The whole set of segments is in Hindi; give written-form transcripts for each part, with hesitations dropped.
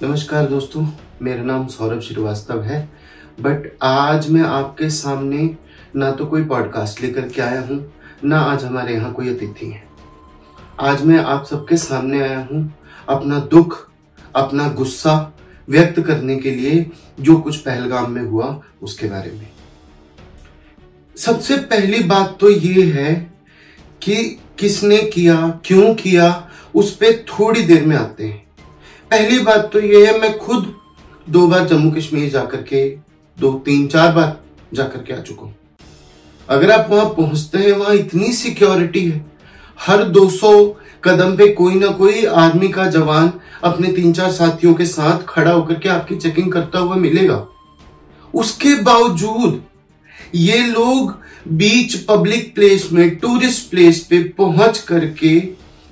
नमस्कार दोस्तों, मेरा नाम सौरभ श्रीवास्तव है। बट आज मैं आपके सामने ना तो कोई पॉडकास्ट लेकर के आया हूँ, ना आज हमारे यहाँ कोई अतिथि है। आज मैं आप सबके सामने आया हूँ अपना दुख, अपना गुस्सा व्यक्त करने के लिए, जो कुछ पहलगाम में हुआ उसके बारे में। सबसे पहली बात तो ये है कि किसने किया, क्यों किया, उस पे थोड़ी देर में आते हैं। पहली बात तो ये है, मैं खुद 2 बार जम्मू कश्मीर जाकर के 2-3-4 बार जाकर के आ चुका हूं। अगर आप वहां पहुंचते हैं, वहां इतनी सिक्योरिटी है, हर 200 कदम पे कोई ना कोई आर्मी का जवान अपने 3-4 साथियों के साथ खड़ा होकर के आपकी चेकिंग करता हुआ मिलेगा। उसके बावजूद ये लोग बीच पब्लिक प्लेस में, टूरिस्ट प्लेस पे पहुंच करके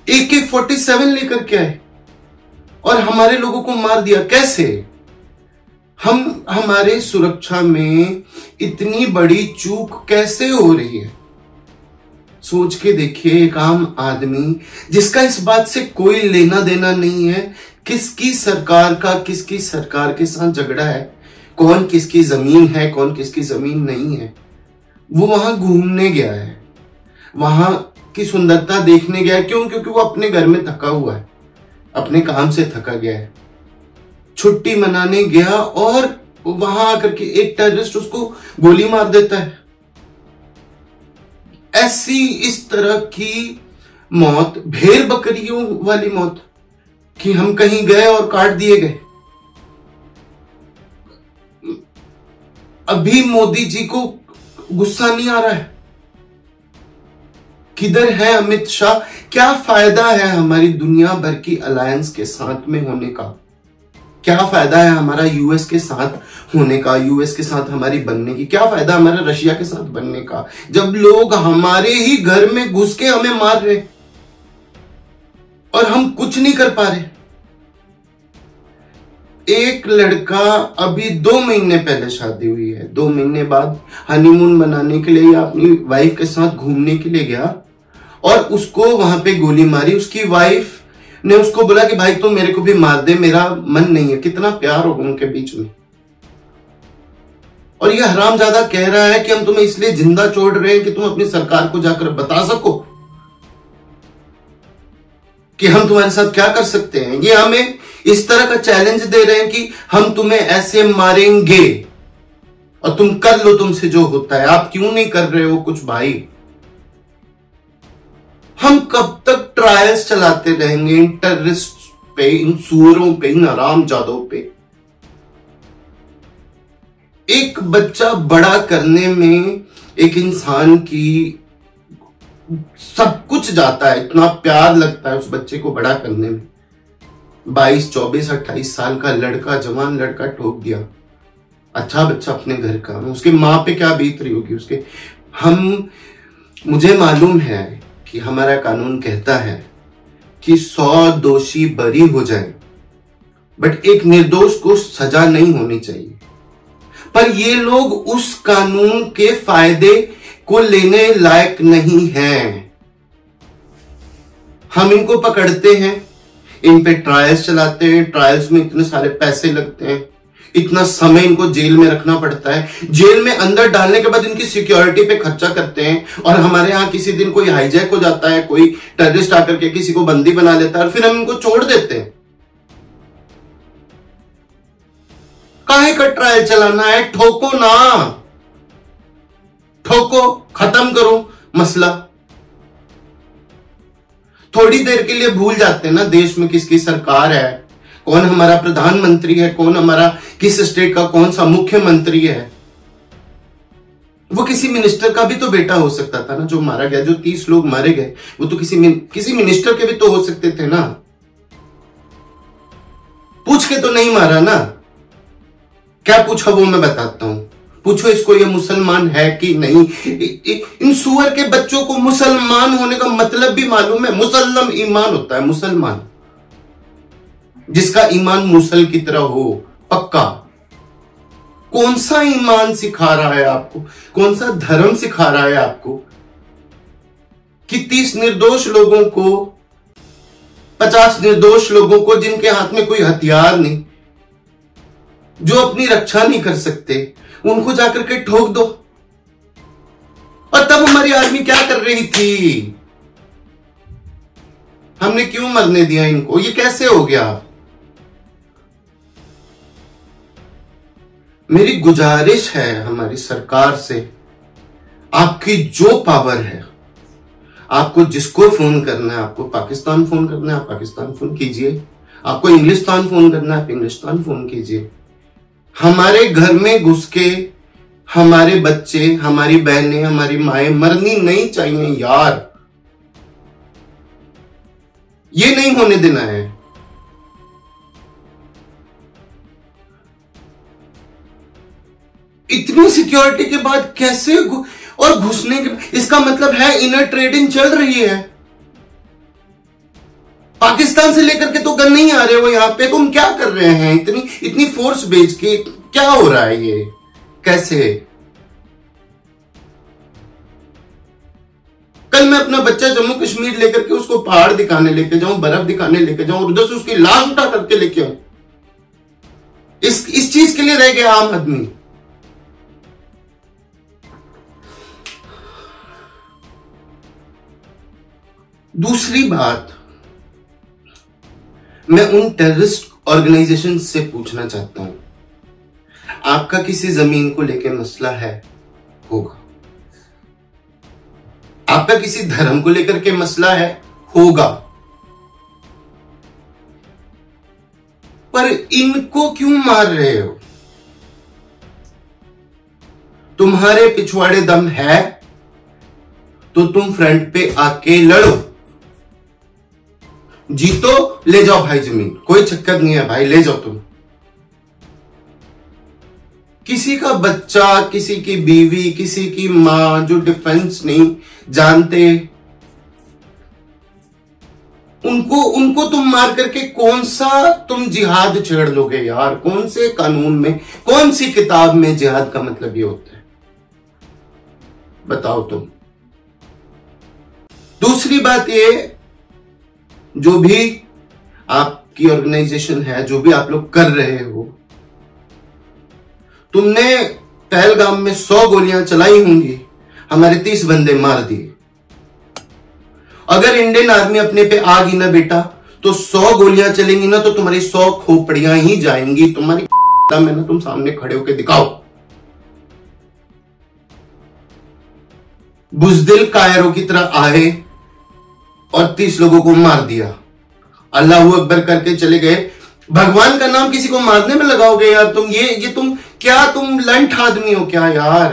AK-47 लेकर के आए और हमारे लोगों को मार दिया। कैसे? हमारे सुरक्षा में इतनी बड़ी चूक कैसे हो रही है? सोच के देखिए, एक आम आदमी जिसका इस बात से कोई लेना देना नहीं है, किसकी सरकार का किसकी सरकार के साथ झगड़ा है, कौन किसकी जमीन है, कौन किसकी जमीन नहीं है, वो वहां घूमने गया है, वहां की सुंदरता देखने गया है। क्यों? क्योंकि वो अपने घर में थका हुआ है, अपने काम से थका गया है, छुट्टी मनाने गया और वहां आकर के एक टेररिस्ट उसको गोली मार देता है। ऐसी इस तरह की मौत, भेड़ बकरियों वाली मौत, कि हम कहीं गए और काट दिए गए। अभी मोदी जी को गुस्सा नहीं आ रहा है? किधर है अमित शाह? क्या फायदा है हमारी दुनिया भर की अलायंस के साथ में होने का? क्या फायदा है हमारा यूएस के साथ होने का, यूएस के साथ हमारी बनने की? क्या फायदा हमारा रशिया के साथ बनने का, जब लोग हमारे ही घर में घुस के हमें मार रहे और हम कुछ नहीं कर पा रहे? एक लड़का अभी 2 महीने पहले शादी हुई है, 2 महीने बाद हनीमून मनाने के लिए या अपनी वाइफ के साथ घूमने के लिए गया और उसको वहां पे गोली मारी। उसकी वाइफ ने उसको बोला कि भाई तुम मेरे को भी मार दे, मेरा मन नहीं है। कितना प्यार होगा उनके बीच में। और ये हरामजादा कह रहा है कि हम तुम्हें इसलिए जिंदा छोड़ रहे हैं कि तुम अपनी सरकार को जाकर बता सको कि हम तुम्हारे साथ क्या कर सकते हैं। ये हमें इस तरह का चैलेंज दे रहे हैं कि हम तुम्हें ऐसे मारेंगे और तुम कर लो तुमसे जो होता है। आप क्यों नहीं कर रहे हो कुछ भाई? हम कब तक ट्रायल्स चलाते रहेंगे इन टेररिस्ट पे, इन सुअरों पे, इन हरामजादों पे? एक बच्चा बड़ा करने में एक इंसान की सब कुछ जाता है, इतना प्यार लगता है उस बच्चे को बड़ा करने में। 22, 24, 28 साल का लड़का, जवान लड़का ठोक दिया। अच्छा बच्चा अपने घर का, उसके माँ पे क्या बीत रही होगी उसके। मुझे मालूम है कि हमारा कानून कहता है कि 100 दोषी बरी हो जाए, बट एक निर्दोष को सजा नहीं होनी चाहिए। पर ये लोग उस कानून के फायदे को लेने लायक नहीं हैं। हम इनको पकड़ते हैं, इन पे ट्रायल्स चलाते हैं, ट्रायल्स में इतने सारे पैसे लगते हैं, इतना समय इनको जेल में रखना पड़ता है, जेल में अंदर डालने के बाद इनकी सिक्योरिटी पे खर्चा करते हैं। और हमारे यहां किसी दिन कोई हाईजैक हो जाता है, कोई टेररिस्ट आकर के किसी को बंदी बना लेता है और फिर हम इनको छोड़ देते हैं। काहे का ट्रायल चलाना है? ठोको ना, ठोको, खत्म करो मसला। थोड़ी देर के लिए भूल जाते हैं ना देश में किसकी सरकार है, कौन हमारा प्रधानमंत्री है, कौन हमारा किस स्टेट का कौन सा मुख्यमंत्री है। वो किसी मिनिस्टर का भी तो बेटा हो सकता था ना जो मारा गया। जो 30 लोग मारे गए वो तो किसी मिनिस्टर के भी तो हो सकते थे ना। पूछ के तो नहीं मारा ना। क्या पूछा वो मैं बताता हूं। पूछो इसको ये मुसलमान है कि नहीं। इन सुअर के बच्चों को मुसलमान होने का मतलब भी मालूम है? मुसल्लम ईमान होता है, मुसलमान जिसका ईमान मुसल की तरह हो, पक्का। कौन सा ईमान सिखा रहा है आपको? कौन सा धर्म सिखा रहा है आपको कि 30 निर्दोष लोगों को, 50 निर्दोष लोगों को जिनके हाथ में कोई हथियार नहीं, जो अपनी रक्षा नहीं कर सकते उनको जाकर के ठोक दो। और तब हमारी आर्मी क्या कर रही थी? हमने क्यों मरने दिया इनको? ये कैसे हो गया? मेरी गुजारिश है हमारी सरकार से, आपकी जो पावर है, आपको जिसको फोन करना है, आपको पाकिस्तान फोन करना है आप पाकिस्तान फोन कीजिए, आपको इंग्लिस्तान फोन करना है आप इंग्लिस्तान फोन कीजिए। हमारे घर में घुस के हमारे बच्चे, हमारी बहनें, हमारी माएं मरनी नहीं चाहिए यार। ये नहीं होने देना है। इतनी सिक्योरिटी के बाद कैसे और घुसने के, इसका मतलब है इनर ट्रेडिंग चल रही है। पाकिस्तान से लेकर के तो गन नहीं आ रहे हो यहां पे, तुम क्या कर रहे हैं? इतनी फोर्स भेज के क्या हो रहा है? ये कैसे? कल मैं अपना बच्चा जम्मू कश्मीर लेकर के उसको पहाड़ दिखाने लेके जाऊं, बर्फ दिखाने लेके जाऊं और उधर से उसकी लाश उठा करके लेके आऊं। इस चीज के लिए रह गया आम आदमी। दूसरी बात, मैं उन टेररिस्ट ऑर्गेनाइजेशन से पूछना चाहता हूं, आपका किसी जमीन को लेकर मसला है, होगा। आपका किसी धर्म को लेकर के मसला है, होगा। पर इनको क्यों मार रहे हो? तुम्हारे पिछवाड़े दम है तो तुम फ्रंट पे आके लड़ो, जीतो, ले जाओ भाई जमीन, कोई चक्कर नहीं है भाई, ले जाओ तुम। किसी का बच्चा, किसी की बीवी, किसी की मां जो डिफेंस नहीं जानते, उनको तुम मार करके कौन सा तुम जिहाद छेड़ लोगे यार? कौन से कानून में, कौन सी किताब में जिहाद का मतलब ये होता है? बताओ तुम। दूसरी बात ये, जो भी आपकी ऑर्गेनाइजेशन है, जो भी आप लोग कर रहे हो, तुमने पहलगाम में 100 गोलियां चलाई होंगी, हमारे 30 बंदे मार दिए। अगर इंडियन आर्मी अपने पे आ गई ना बेटा, तो 100 गोलियां चलेंगी ना तो तुम्हारी 100 खोपड़ियां ही जाएंगी। तुम्हारी मैं ना, तुम सामने खड़े होकर दिखाओ। बुजदिल कायरों की तरह आए और 30 लोगों को मार दिया, अल्लाह अकबर करके चले गए। भगवान का नाम किसी को मारने में लगाओगे यार तुम? ये तुम क्या, तुम लंठ आदमी हो क्या यार?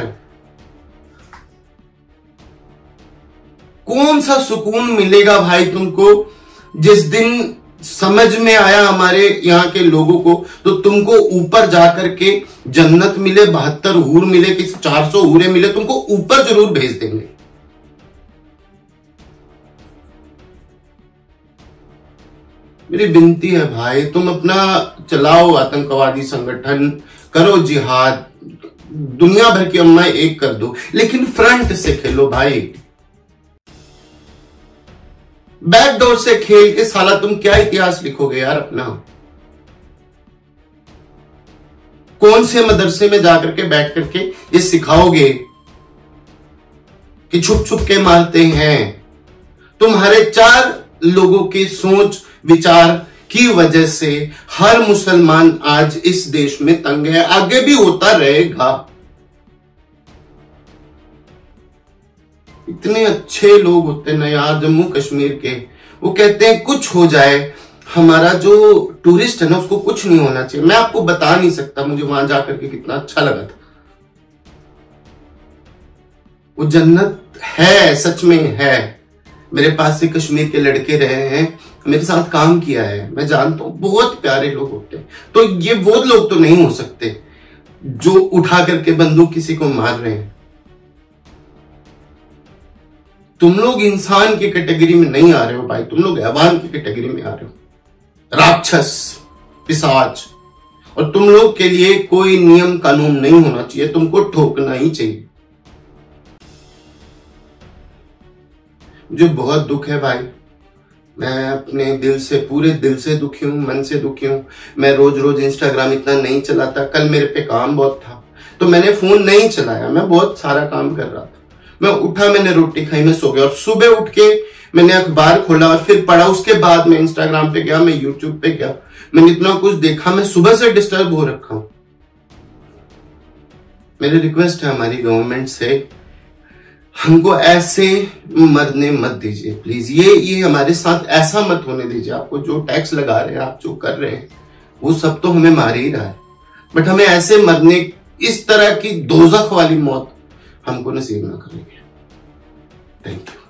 कौन सा सुकून मिलेगा भाई तुमको जिस दिन समझ में आया हमारे यहां के लोगों को, तो तुमको ऊपर जाकर के जन्नत मिले, 72 हूर मिले, किसी 400 हूरें मिले, तुमको ऊपर जरूर भेज देंगे। मेरी विनती है भाई, तुम अपना चलाओ आतंकवादी संगठन, करो जिहाद, दुनिया भर की अम्मा एक कर दो, लेकिन फ्रंट से खेलो भाई। बैकडोर से खेल के साला तुम क्या इतिहास लिखोगे यार अपना? कौन से मदरसे में जाकर के बैठ करके ये सिखाओगे कि छुप छुप के मारते हैं? तुम्हारे 4 लोगों की सोच विचार की वजह से हर मुसलमान आज इस देश में तंग है, आगे भी होता रहेगा। इतने अच्छे लोग होते हैं ना यार जम्मू कश्मीर के, वो कहते हैं कुछ हो जाए, हमारा जो टूरिस्ट है ना उसको कुछ नहीं होना चाहिए। मैं आपको बता नहीं सकता मुझे वहां जाकर के कितना अच्छा लगा था। वो जन्नत है, सच में है। मेरे पास से कश्मीर के लड़के रहे हैं, मेरे साथ काम किया है, मैं जानता हूं, बहुत प्यारे लोग होते हैं। तो ये वो लोग तो नहीं हो सकते जो उठा करके बंदूक किसी को मार रहे हैं। तुम लोग इंसान की कैटेगरी में नहीं आ रहे हो भाई, तुम लोग हैवान की कैटेगरी में आ रहे हो, राक्षस, पिशाच। और तुम लोग के लिए कोई नियम कानून नहीं होना चाहिए, तुमको ठोकना ही चाहिए। मुझे बहुत दुख है भाई मैं अपने दिल से, पूरे दिल से दुखी हूँ, मन से दुखी हूँ। मैं रोज रोज इंस्टाग्राम इतना नहीं चलाता। कल मेरे पे काम बहुत था तो मैंने फोन नहीं चलाया, मैं बहुत सारा काम कर रहा था। मैं उठा, मैंने रोटी खाई, मैं सो गया, और सुबह उठ के मैंने अखबार खोला और फिर पढ़ा। उसके बाद मैं इंस्टाग्राम पे गया, मैं यूट्यूब पे गया, मैंने इतना कुछ देखा। मैं सुबह से डिस्टर्ब हो रखा हूं। मेरी रिक्वेस्ट है हमारी गवर्नमेंट से, हमको ऐसे मरने मत दीजिए प्लीज। ये हमारे साथ ऐसा मत होने दीजिए। आपको जो टैक्स लगा रहे हैं, आप जो कर रहे हैं, वो सब तो हमें मार ही रहा है, बट हमें ऐसे मरने, इस तरह की दोजख वाली मौत हमको नसीब ना करेंगे। Thank you.